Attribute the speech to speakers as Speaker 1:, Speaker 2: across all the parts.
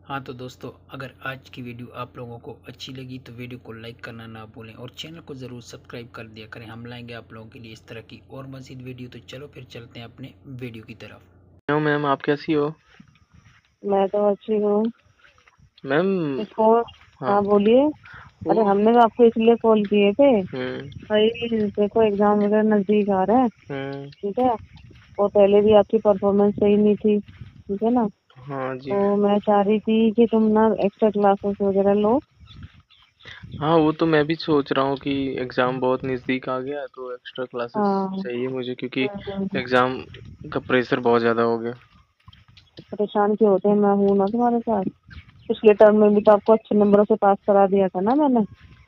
Speaker 1: हाँ तो दोस्तों, अगर आज की वीडियो आप लोगों को अच्छी लगी तो वीडियो को लाइक करना ना भूलें और चैनल को ज़रूर सब्सक्राइब कर दिया करें। हम लाएंगे आप लोगों के लिए इस तरह की और मज़ीद वीडियो। तो चलो फिर चलते हैं अपने वीडियो की तरफ।
Speaker 2: हेलो मैम, आप कैसी हो?
Speaker 3: मैं तो अच्छी हूँ।
Speaker 2: मैम।
Speaker 3: इसको
Speaker 2: हाँ।
Speaker 3: हाँ बोलिए।
Speaker 2: वो।
Speaker 3: अरे हमने तो आपको इसलिए कॉल किए थे
Speaker 2: हम्म।
Speaker 3: भाई, देखो एग्जाम वगैरह नजदीक आ रहा है।
Speaker 2: हम्म।
Speaker 3: ठीक है। और पहले भी आपकी परफॉर्मेंस सही नहीं थी, ठीक है ना।
Speaker 2: हाँ जी।
Speaker 3: तो मैं चाह रही थी कि तुम ना एक्स्ट्रा क्लासेस वगैरह लो।
Speaker 2: हाँ, वो तो मैं भी सोच रहा हूँ कि एग्ज़ाम बहुत नज़दीक आ गया है तो एक्स्ट्रा क्लासेस
Speaker 3: हाँ।
Speaker 2: चाहिए मुझे, क्योंकि
Speaker 3: हम्म।
Speaker 2: एग्ज़ाम का प्रेशर बहुत ज़्यादा हो गया।
Speaker 3: परेशान क्यों होते हैं, मैं हूँ ना तुम्हारे साथ। पिछले टर्म में भी तो आपको अच्छे नंबरों से पास करा दिया था ना मैंने।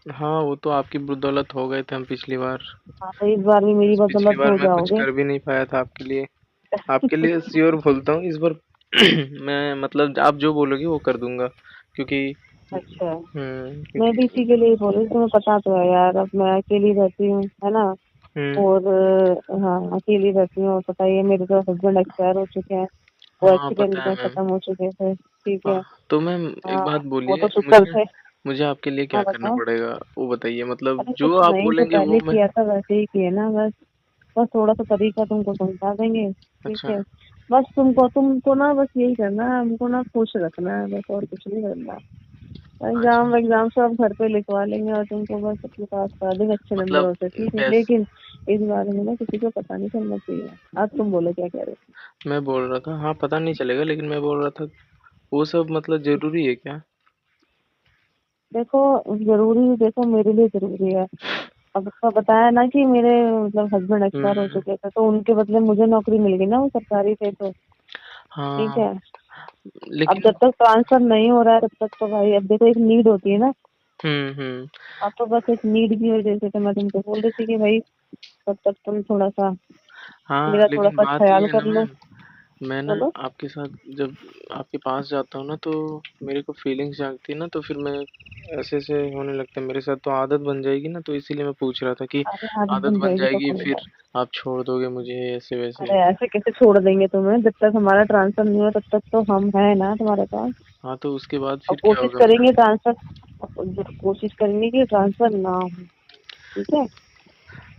Speaker 2: हाँ, वो तो आपकी बदौलत हो गए थे हम पिछली बार।
Speaker 3: हाँ तो इस बार भी मेरी
Speaker 2: बस पिछली
Speaker 3: बदौलत
Speaker 2: बार
Speaker 3: हो
Speaker 2: मैं कुछ
Speaker 3: जाओगे।
Speaker 2: कर भी नहीं पाया था आपके लिए। आपके लिए श्योर बोलता हूँ इस बार। मैं मतलब आप जो बोलोगे वो कर दूंगा, क्योंकि
Speaker 3: अच्छा। मैं भी
Speaker 2: क्योंकि
Speaker 3: इसी के लिए बोल रही थी, तुम्हें पता तो है यार, अब मैं अकेली रहती हूँ, है ना।
Speaker 2: हम्म।
Speaker 3: और हाँ अकेली रहती हूँ, और पता ही है मेरे तो हस्बैंड एक्सपायर हो चुके हैं। वो
Speaker 2: हाँ, पता
Speaker 3: एक्सीडेंट
Speaker 2: है
Speaker 3: में
Speaker 2: मैम।
Speaker 3: खत्म हो चुके थे, ठीक है।
Speaker 2: तो मैम, एक
Speaker 3: हाँ।
Speaker 2: बात
Speaker 3: वो
Speaker 2: बोलिए
Speaker 3: तो शुक्र
Speaker 2: मुझे।
Speaker 3: थे।
Speaker 2: मुझे आपके लिए
Speaker 3: हाँ
Speaker 2: क्या करना
Speaker 3: बताओ।
Speaker 2: पड़ेगा वो बताइए, मतलब
Speaker 3: अरे
Speaker 2: जो
Speaker 3: कुछ
Speaker 2: आप
Speaker 3: नहीं, जो
Speaker 2: बोलेंगे वो
Speaker 3: पहले
Speaker 2: मैं।
Speaker 3: किया था वैसे ही किए ना, बस। बस थोड़ा सा तरीका तुमको समझा देंगे, ठीक
Speaker 2: अच्छा।
Speaker 3: है। बस तुमको ना बस यही करना है, हमको ना खुश रखना है, बस और कुछ नहीं करना।
Speaker 2: अच्छा।
Speaker 3: एग्जाम एग्जाम सब घर पे लिखवा लेंगे और तुमको बस अपने पास करा देंगे अच्छे
Speaker 2: मतलब
Speaker 3: नंबरों से, ठीक है।
Speaker 2: पैस
Speaker 3: लेकिन इस बारे में ना किसी को पता नहीं चलना चाहिए। अब तुम बोलो क्या कह रहे हो।
Speaker 2: मैं बोल रहा था, हाँ पता नहीं चलेगा, लेकिन मैं बोल रहा था वो सब मतलब जरूरी है क्या?
Speaker 3: देखो जरूरी, देखो मेरे लिए जरूरी है। अब उसका बताया ना कि मेरे मतलब हस्बैंड एक्सपायर हो
Speaker 2: हम्म।
Speaker 3: चुके थे, तो उनके बदले मुझे नौकरी मिल गई ना, वो सरकारी थे तो, ठीक
Speaker 2: हाँ।
Speaker 3: है। अब
Speaker 2: लेकिन
Speaker 3: जब तक ट्रांसफर नहीं हो रहा है तब तक तो भाई, अब देखो एक नीड होती है ना।
Speaker 2: हम्म।
Speaker 3: अब तो बस एक नीड की वजह से तो मैं तुमको बोल रही थी कि भाई तब तक तुम थोड़ा सा
Speaker 2: हाँ,
Speaker 3: मेरा थोड़ा
Speaker 2: लेकिन
Speaker 3: सा
Speaker 2: बात ये
Speaker 3: ख्याल
Speaker 2: है ना
Speaker 3: कर लो।
Speaker 2: मैम, मैं ना
Speaker 3: बोलो।
Speaker 2: आपके साथ जब आपके पास जाता हूँ ना तो मेरे को फीलिंग्स जागती है ना, तो फिर मैं ऐसे ऐसे होने लगता है मेरे साथ, तो आदत बन जाएगी ना, तो इसीलिए मैं पूछ रहा था कि
Speaker 3: अरे आदत
Speaker 2: आदत
Speaker 3: बन
Speaker 2: बन
Speaker 3: जाएगी तो
Speaker 2: जाएगी
Speaker 3: कोई
Speaker 2: फिर
Speaker 3: बात।
Speaker 2: आप छोड़ दोगे मुझे ऐसे वैसे।
Speaker 3: अरे ऐसे कैसे छोड़ देंगे तुम्हें, जब तक हमारा ट्रांसफर नहीं हो तब तक तो हम है ना तुम्हारे पास।
Speaker 2: हाँ, तो उसके बाद
Speaker 3: और
Speaker 2: फिर क्या
Speaker 3: कोशिश
Speaker 2: होगा मेरा?
Speaker 3: करेंगे ट्रांसफर, कोशिश करेंगे कि ट्रांसफर ना हो, ठीक है।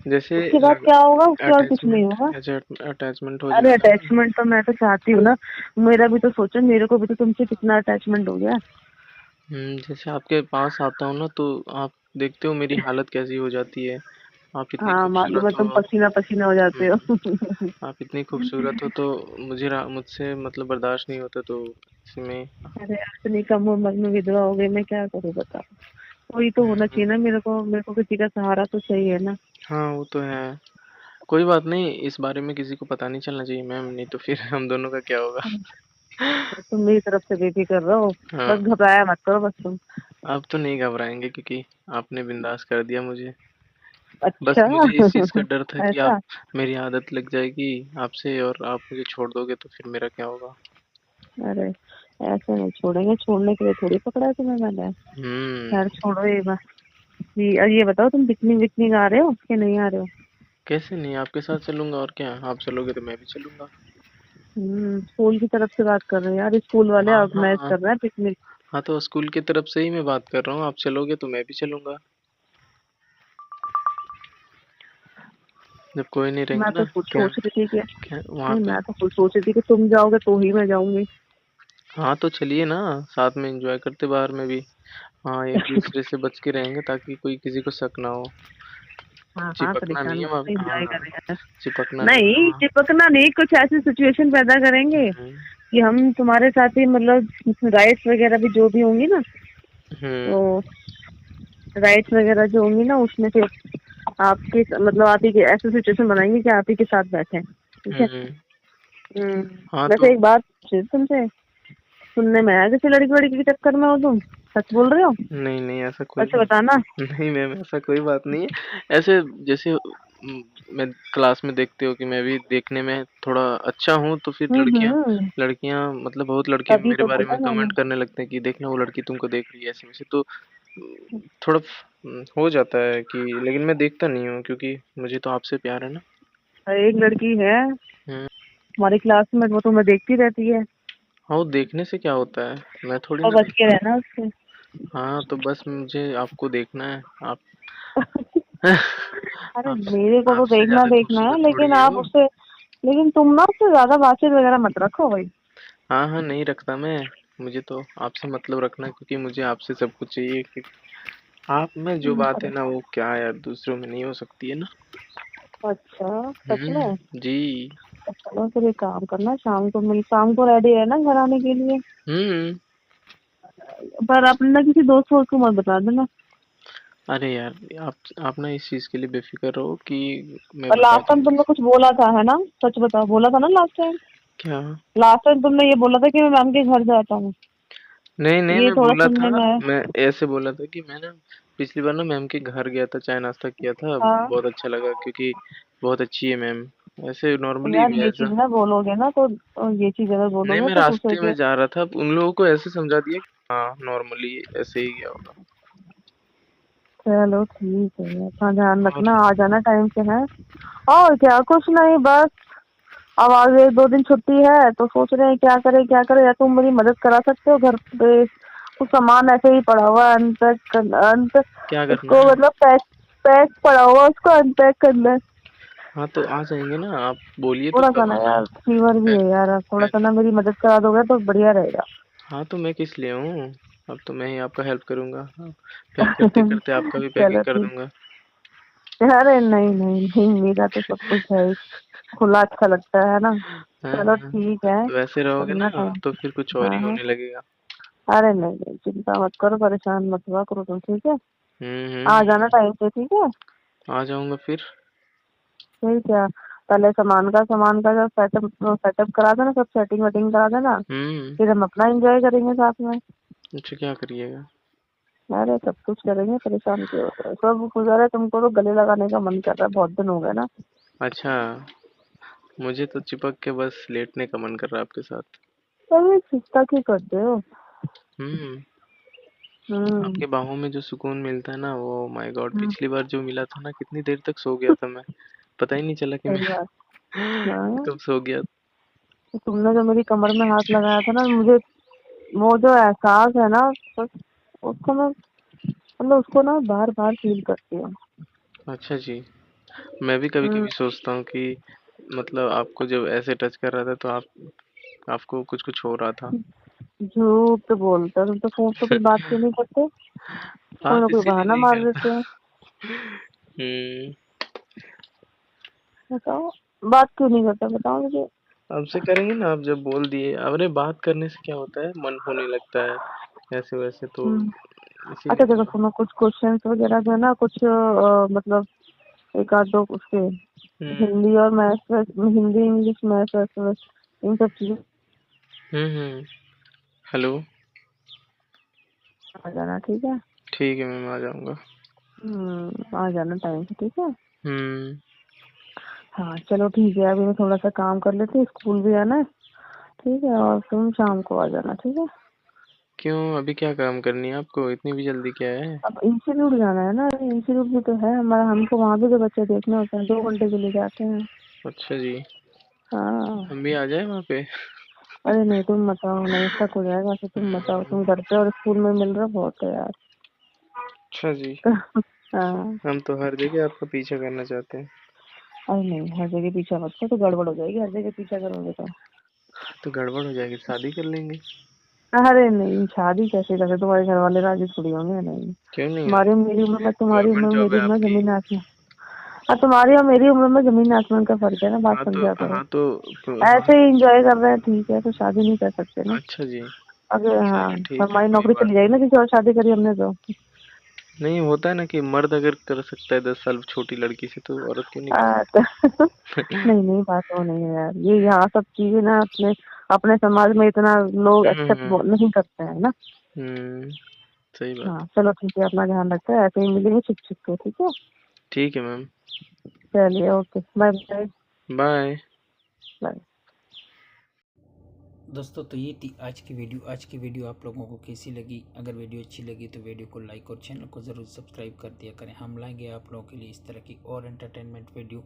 Speaker 2: जैसे
Speaker 3: उसके बाद क्या होगा, उसके बाद कुछ नहीं
Speaker 2: अटैचमेंट
Speaker 3: होगा।
Speaker 2: अटैचमेंट हो
Speaker 3: अरे
Speaker 2: जाता है ना।
Speaker 3: अटैचमेंट तो मैं तो चाहती हूँ ना। मेरा भी तो सोचो, मेरे को भी तो तुमसे कितना अटैचमेंट हो गया।
Speaker 2: जैसे आपके पास आता हूँ ना तो आप देखते हो मेरी हालत कैसी हो जाती है। आप इतनी
Speaker 3: हाँ मालूम है,
Speaker 2: खूबसूरत
Speaker 3: तुम
Speaker 2: हो।
Speaker 3: पसीना पसीना हो जाते हो।
Speaker 2: हम्म, आप इतनी खूबसूरत हो तो मुझसे मतलब बर्दाश्त नहीं होता, तो इसमें।
Speaker 3: अरे इतनी कम उम्र में विधवा हो गई, मैं क्या करूँ बता। कोई तो होना
Speaker 2: हम्म,
Speaker 3: चाहिए ना मेरे को किसी का सहारा तो चाहिए ना।
Speaker 2: हाँ वो तो है। कोई बात नहीं, इस बारे में किसी को पता नहीं चलना चाहिए मैम, नहीं तो फिर हम दोनों का क्या होगा?
Speaker 3: तुम मेरी तरफ से बेफिक्र रहो।
Speaker 2: हाँ।
Speaker 3: बस घबराया मत करो बस तुम।
Speaker 2: आप तो नहीं घबराएंगे, क्योंकि आपने बिंदास कर दिया मुझे। बस
Speaker 3: अच्छा।
Speaker 2: मुझे इस चीज़ का डर था कि आप
Speaker 3: ऐसा।
Speaker 2: मेरी आदत लग जाएगी आपसे और आप मुझे छोड़ दोगे तो फिर मेरा क्या होगा?
Speaker 3: अरे ऐसे नहीं छोड़ेंगे, छोड़ने के लिए थोड़ी पकड़ा है तुम्हें मैंने।
Speaker 2: हम्म।
Speaker 3: खैर छोड़ो ये बात। जी और ये बताओ, तुम पिकनिक विकनिक आ रहे हो कि नहीं आ रहे हो।
Speaker 2: कैसे नहीं, आपके साथ चलूंगा और क्या, आप चलोगे तो मैं भी चलूंगा।
Speaker 3: स्कूल की तरफ से बात कर रहे हैं यार, स्कूल वाले
Speaker 2: हाँ
Speaker 3: ऑर्गेनाइज
Speaker 2: हाँ।
Speaker 3: कर रहे हैं पिकनिक।
Speaker 2: हाँ, तो स्कूल की तरफ से ही मैं बात कर रहा हूँ, आप चलोगे तो मैं भी चलूंगा। जब कोई नहीं
Speaker 3: मैं
Speaker 2: रहेंगे
Speaker 3: तो
Speaker 2: ना
Speaker 3: कुछ
Speaker 2: क्या?
Speaker 3: सोच रही थी कि
Speaker 2: क्या वहाँ
Speaker 3: नहीं,
Speaker 2: पे?
Speaker 3: मैं तो कुछ सोच रही थी कि तुम जाओगे तो ही मैं जाऊंगी।
Speaker 2: हाँ, तो चलिए ना, साथ में एंजॉय करते बाहर में भी। हाँ, एक दूसरे से बच के रहेंगे ताकि कोई किसी को शक ना हो।
Speaker 3: हाँ हाँ
Speaker 2: चिपकना
Speaker 3: परेशान
Speaker 2: नहीं है
Speaker 3: मत
Speaker 2: वहाँ,
Speaker 3: एंजॉय
Speaker 2: हाँ।
Speaker 3: करेंगे।
Speaker 2: चिपकना नहीं है
Speaker 3: नहीं
Speaker 2: वहाँ।
Speaker 3: चिपकना नहीं, कुछ ऐसी सिचुएशन पैदा करेंगे
Speaker 2: हम्म।
Speaker 3: कि हम तुम्हारे साथ ही मतलब राइट्स वगैरह भी जो भी होंगी ना,
Speaker 2: हम्म।
Speaker 3: तो राइट्स वगैरह जो होंगी ना उसमें फिर आपके मतलब आप ही के ऐसे सिचुएशन बनाएंगे कि आप ही के साथ बैठे, ठीक है।
Speaker 2: हम्म। हाँ तो।
Speaker 3: वैसे एक बात पूछी तुमसे, सुनने में आया किसी लड़की वड़की के चक्कर में हो तुम, सच बोल रहे हो।
Speaker 2: नहीं नहीं, ऐसा कोई
Speaker 3: सच
Speaker 2: बात
Speaker 3: बताना।
Speaker 2: नहीं मैम, ऐसा कोई बात नहीं है। ऐसे जैसे मैं क्लास में देखते हो कि मैं भी देखने में थोड़ा अच्छा हूँ, तो फिर लड़कियां
Speaker 3: हम्म।
Speaker 2: लड़कियां मतलब बहुत लड़के
Speaker 3: तभी
Speaker 2: मेरे
Speaker 3: तो
Speaker 2: बारे
Speaker 3: बोला
Speaker 2: में
Speaker 3: मैंने।
Speaker 2: कमेंट करने लगते हैं कि देखना वो लड़की तुमको देख रही है ऐसे वैसे, तो थोड़ा हो जाता है कि, लेकिन मैं देखता नहीं हूँ क्योंकि मुझे तो आपसे प्यार है ना।
Speaker 3: एक लड़की है
Speaker 2: हम्म।
Speaker 3: हमारी क्लास में, वो तुम्हें देखती रहती है।
Speaker 2: हाँ, वो देखने से क्या होता है, मैं थोड़ी
Speaker 3: और
Speaker 2: ना
Speaker 3: बच
Speaker 2: देख।
Speaker 3: के रहना उससे।
Speaker 2: हाँ, तो बस मुझे आपको देखना है, आप
Speaker 3: अरे
Speaker 2: आप
Speaker 3: मेरे को तो
Speaker 2: आपसे
Speaker 3: देखना
Speaker 2: ज्यादा
Speaker 3: देखना है,
Speaker 2: खूबसूरत थोड़ी
Speaker 3: लेकिन
Speaker 2: है
Speaker 3: आप
Speaker 2: वो।
Speaker 3: उससे, लेकिन तुम ना उससे ज्यादा बातचीत वगैरह मत रखो भाई।
Speaker 2: हाँ हाँ, नहीं रखता मैं। मुझे तो आपसे मतलब रखना है, क्योंकि मुझे आपसे सब कुछ चाहिए कि आप में जो बात है
Speaker 3: अरे
Speaker 2: ना, वो क्या है यार, दूसरों में नहीं हो सकती है ना।
Speaker 3: अच्छा, सच में?
Speaker 2: जी।
Speaker 3: तो चलो फिर एक काम करना, शाम को रेडी है ना घर आने के लिए।
Speaker 2: हम्म।
Speaker 3: पर अपने ना किसी दोस्त वोस्त को मत बता देना।
Speaker 2: अरे यार, आप ना इस चीज के लिए बेफिक्र रहो कि मैं
Speaker 3: और
Speaker 2: बता
Speaker 3: लास्ट टाइम
Speaker 2: दूंगा।
Speaker 3: तुमने कुछ बोला था है ना? सच बताओ, बोला था ना लास्ट टाइम?
Speaker 2: क्या?
Speaker 3: लास्ट टाइम तुमने ये बोला था कि मैं मैम के घर जाता हूँ।
Speaker 2: नहीं नहीं,
Speaker 3: ये
Speaker 2: मैं
Speaker 3: थोड़ा
Speaker 2: बोला
Speaker 3: सुनने
Speaker 2: था।
Speaker 3: में आया।
Speaker 2: मैं ऐसे बोला था कि मैं ना पिछली बार ना मैम के घर गया था, चाय नाश्ता किया था,
Speaker 3: हाँ।
Speaker 2: बहुत अच्छा लगा, क्योंकि बहुत अच्छी है मैम। ऐसे नॉर्मली
Speaker 3: यार ये चीज
Speaker 2: ऐसा।
Speaker 3: ना बोलोगे ना तो, ये चीज अगर
Speaker 2: नहीं,
Speaker 3: बोलोगे
Speaker 2: मैं
Speaker 3: तो दूसरे
Speaker 2: रास्ते में
Speaker 3: के।
Speaker 2: जा रहा था, उन लोगों को ऐसे समझा दिया कि हाँ नॉर्मली ऐसे ही गया होगा।
Speaker 3: चलो ठीक है, अपना ध्यान
Speaker 2: और
Speaker 3: रखना, आ जाना टाइम से है। और क्या, कुछ नहीं, बस अब आगे 2 दिन छुट्टी है तो सोच रहे हैं क्या करें क्या करें। या तुम मेरी मदद करा सकते हो घर पे? कुछ सामान ऐसे ही पड़ा हुआ है,
Speaker 2: क्या करना
Speaker 3: उसको
Speaker 2: है?
Speaker 3: मतलब पैक पैक पड़ा हुआ, उसको अनपैक करना है।
Speaker 2: हाँ, तो आ जाएंगे ना, आप बोलिए तो
Speaker 3: थोड़ा सा ना
Speaker 2: करूँगा।
Speaker 3: यार, फीवर भी
Speaker 2: मैं
Speaker 3: है यार, थोड़ा
Speaker 2: मैं
Speaker 3: सा ना मेरी मदद करा दोगे तो बढ़िया रहेगा।
Speaker 2: हाँ, तो मैं किस लिए हूँ? अब तो मैं ही आपका हेल्प करूँगा। हाँ, पैक करते करते आपका भी पैकिंग
Speaker 3: चलो
Speaker 2: कर
Speaker 3: ठीक।
Speaker 2: दूंगा।
Speaker 3: अरे नहीं नहीं नहीं, मेरा तो सब कुछ है ही, खुला अच्छा लगता है ना।
Speaker 2: हाँ
Speaker 3: चलो
Speaker 2: हाँ,
Speaker 3: ठीक है,
Speaker 2: वैसे रहोगे
Speaker 3: करना
Speaker 2: ना
Speaker 3: टाइम।
Speaker 2: तो फिर कुछ और
Speaker 3: हाँ
Speaker 2: ही
Speaker 3: हाँ।
Speaker 2: होने लगेगा।
Speaker 3: अरे नहीं नहीं, चिंता मत करो, परेशान मत हुआ करो तुम, ठीक है? आ जाना
Speaker 2: हम्म।
Speaker 3: टाइम से, ठीक है?
Speaker 2: आ जाऊंगा फिर।
Speaker 3: फिर क्या, पहले सामान का जब सेटअप सेटअप करा देना, सब सेटिंग वेटिंग करा देना।
Speaker 2: हम्म।
Speaker 3: फिर हम अपना एंजॉय करेंगे साथ में।
Speaker 2: अच्छा, क्या करिएगा?
Speaker 3: अरे सब कुछ करेंगे, परेशान क्यों हो रहे हो? सब गुजर है, तुमको तो गले लगाने का मन कर रहा है, बहुत दिन हो गए ना।
Speaker 2: अच्छा, मुझे तो चिपक के बस लेटने का मन कर रहा है आपके साथ।
Speaker 3: अरे चिंता क्यों करते हो?
Speaker 2: हम्म।
Speaker 3: हम्म।
Speaker 2: आपके बाहों में जो सुकून मिलता है ना, वो माय गॉड,
Speaker 3: हम्म,
Speaker 2: पिछली बार जो मिला था ना, कितनी देर तक सो गया था मैं, पता ही नहीं चला कि मैं
Speaker 3: सही बात। हाँ,
Speaker 2: कब सो गया।
Speaker 3: तो तुमने जो मेरी कमर में हाथ लगाया था ना, मुझे वो जो एहसास है ना, बस उसको मैं, मतलब उसको ना बार बार फील करती हूँ।
Speaker 2: अच्छा जी। मैं भी कभी
Speaker 3: हम्म।
Speaker 2: कभी सोचता हूँ कि मतलब आपको जब ऐसे टच कर रहा था तो आपको कुछ कुछ हो रहा था।
Speaker 3: झूठ बोलते हो तुम तो, फोन पे फिर बात क्यों नहीं करते? कोई ना
Speaker 2: आप
Speaker 3: कोई
Speaker 2: इसीलिए
Speaker 3: बहाना
Speaker 2: नहीं
Speaker 3: मार
Speaker 2: करता।
Speaker 3: देते हो।
Speaker 2: हम्म।
Speaker 3: बताओ, बात क्यों नहीं करते, बताओ मुझे।
Speaker 2: आपसे करेंगे ना, आप जब बोल दिए। अरे बात करने से क्या होता है, मन होने लगता है ऐसे वैसे, तो
Speaker 3: अच्छा
Speaker 2: इसीलिए
Speaker 3: देखो
Speaker 2: तो।
Speaker 3: सुनो, कुछ क्वेश्चंस वगैरह जो है ना, कुछ मतलब एक आध दो उसके,
Speaker 2: हम्म
Speaker 3: हिंदी और मैथ्स, हिंदी इंग्लिश मैथ्स इन सब चीजों
Speaker 2: हम्म। हेलो।
Speaker 3: आ जाना, ठीक है?
Speaker 2: ठीक है मैम, आ जाऊंगा।
Speaker 3: आ जाना टाइम से, ठीक है?
Speaker 2: हम्म।
Speaker 3: हाँ चलो ठीक है, अभी मैं थोड़ा सा काम कर लेती हूँ, स्कूल भी आना है। ठीक है, और तुम शाम को आ जाना, ठीक है?
Speaker 2: क्यों, अभी क्या काम करनी है आपको, इतनी भी जल्दी क्या है?
Speaker 3: अब इंस्टीट्यूट जाना है ना, इंस्टीट्यूट भी तो है हमारा, हमको वहाँ भी तो बच्चे देखने होते हैं, 2 घंटे के लिए जाते हैं।
Speaker 2: अच्छा जी।
Speaker 3: हाँ।
Speaker 2: हम भी आ जाए वहाँ पे?
Speaker 3: अरे नहीं तुम बताओ, नहीं शक हो जाएगा, तो तुम बताओ, तुम घर पे और स्कूल में मिल रहे हो, बहुत है यार।
Speaker 2: अच्छा जी।
Speaker 3: हाँ।
Speaker 2: हम तो हर जगह आपका पीछा करना चाहते हैं।
Speaker 3: अरे नहीं, हर जगह पीछा मत करो, तो गड़बड़ हो जाएगी, हर जगह पीछा करोगे तो।
Speaker 2: तो गड़बड़ हो जाएगी, शादी कर लेंगे।
Speaker 3: अरे नहीं, शादी कैसे करें, तुम्हारे घर वाले राजी थोड़ी होंगे, नहीं।
Speaker 2: क्यों नहीं
Speaker 3: तुम्हारी
Speaker 2: होंगे?
Speaker 3: मेरी उम्र में, तुम्हारी उम्र
Speaker 2: गवर्नमेंट जॉब
Speaker 3: मेरी
Speaker 2: है
Speaker 3: उम्र
Speaker 2: आपकी।
Speaker 3: जमीन आसमान। हाँ, तुम्हारी और मेरी उम्र में जमीन आसमान का फर्क है ना, बात
Speaker 2: हाँ तो
Speaker 3: समझा करो।
Speaker 2: हाँ तो हाँ।
Speaker 3: ऐसे ही इंजॉय कर रहे हैं, ठीक है, तो शादी नहीं कर सकते ना।
Speaker 2: अच्छा जी।
Speaker 3: अगर हाँ,
Speaker 2: चलो
Speaker 3: तो
Speaker 2: ठीक है,
Speaker 3: हमारी
Speaker 2: कोई
Speaker 3: नौकरी
Speaker 2: बात
Speaker 3: चली जाएगी
Speaker 2: नहीं।
Speaker 3: ना, किसी और शादी करी हमने तो।
Speaker 2: नहीं, होता है ना कि मर्द अगर कर सकता है 10 साल छोटी लड़की से, तो औरत क्यों नहीं कर
Speaker 3: तो
Speaker 2: सकती?
Speaker 3: नहीं नहीं, बात वो नहीं है यार, ये यहाँ सब चीजें ना अपने अपने समाज में इतना लोग एक्सेप्ट
Speaker 2: हम्म
Speaker 3: नहीं करते हैं ना।
Speaker 2: हम्म, सही बात।
Speaker 3: हाँ चलो ठीक है, अपना ध्यान रखते हैं, ऐसे ही मिलेंगे छिप छिप के, ठीक है?
Speaker 2: ठीक है मैम।
Speaker 3: चलिए, okay, bye bye.
Speaker 2: Bye.
Speaker 3: Bye.
Speaker 1: दोस्तों तो ये थी आज की वीडियो आप लोगों को कैसी लगी? अगर वीडियो अच्छी लगी तो वीडियो को लाइक और चैनल को ज़रूर सब्सक्राइब कर दिया करें। हम लाएंगे आप लोगों के लिए इस तरह की और एंटरटेनमेंट वीडियो।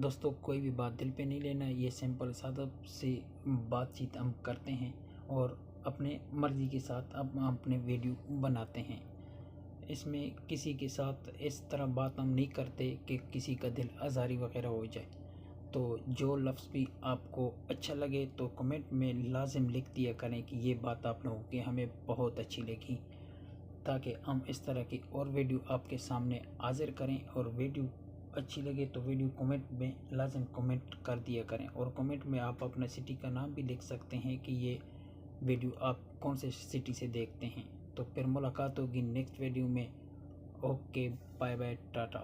Speaker 1: दोस्तों कोई भी बात दिल पे नहीं लेना, ये सिंपल सादा से बातचीत हम करते हैं और अपने मर्ज़ी के साथ अपने वीडियो बनाते हैं। इसमें किसी के साथ इस तरह बात हम नहीं करते कि किसी का दिल आज़ारी वगैरह हो जाए। तो जो लफ्ज़ भी आपको अच्छा लगे तो कमेंट में लाजिम लिख दिया करें कि ये बात आप लोगों की हमें बहुत अच्छी लगी, ताकि हम इस तरह की और वीडियो आपके सामने हाज़िर करें। और वीडियो अच्छी लगे तो वीडियो कमेंट में लाजिम कमेंट कर दिया करें, और कमेंट में आप अपना सिटी का नाम भी लिख सकते हैं कि ये वीडियो आप कौन से सिटी से देखते हैं। तो फिर मुलाकात होगी नेक्स्ट वीडियो में। Okay, bye bye, Tata.